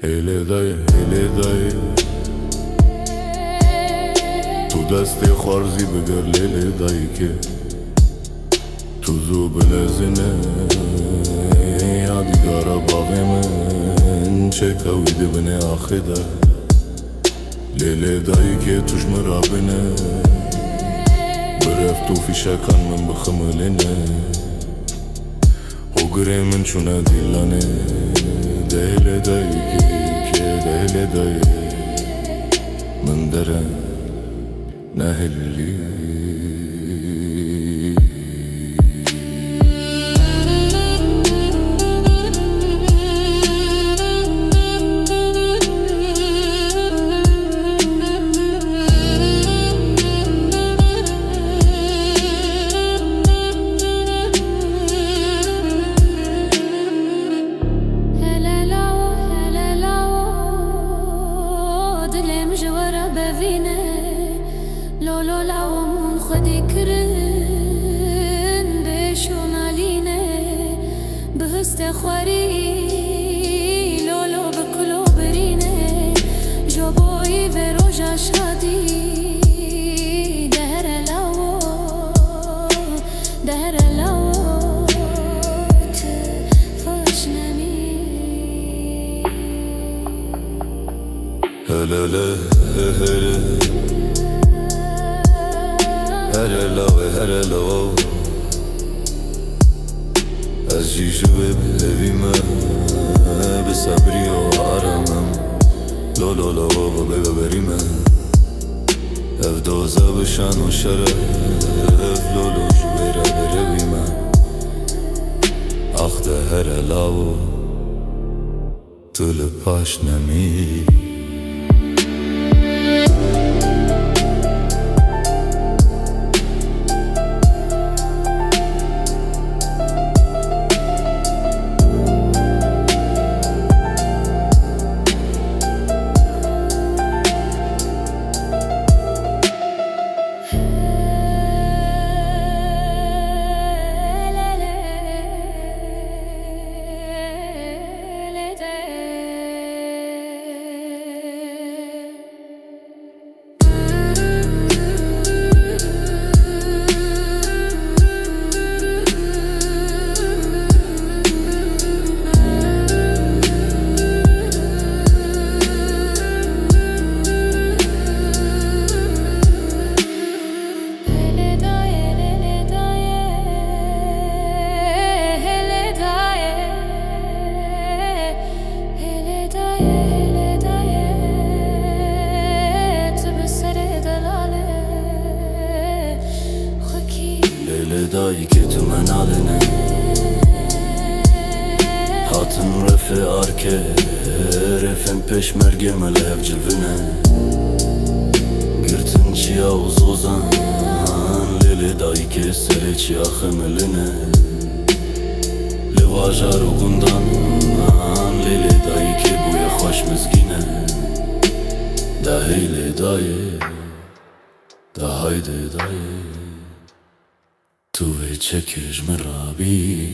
hele dayı تو دست خارزی بگر لیل دایی که تو زو بلزنه یادگارا باغ من چه کویده بنه آخه ده لیل دایی که توش مرابنه برف تو فیشکان من بخملنه و گره من چونه دیلانه دهل دایی که دهل دایی من داره نهلی لولو لاوم خودی کرن بشون علینه بهست خوری لولو بکلو برینه جبایی و روژا شادی دهر لاو تفاش نمی هلاله هلاله از جیشو ببیمه به صبری و آرامم لولو ببریمه اف دوزه بشن و شرف لولو جویره برویمه اخده هلاله طول پاش نمی دایی که تو من آلنه هاتم رفه آرکه رفم پیش مرگه ملهف جلوونه گرتن چیا و زوزن لیل دایی که سره چیا خملنه لواجار و گندان لیل دایی که بوی خوش مزگینه ده هیل دایی ده هایده دایی تو چکش مرابی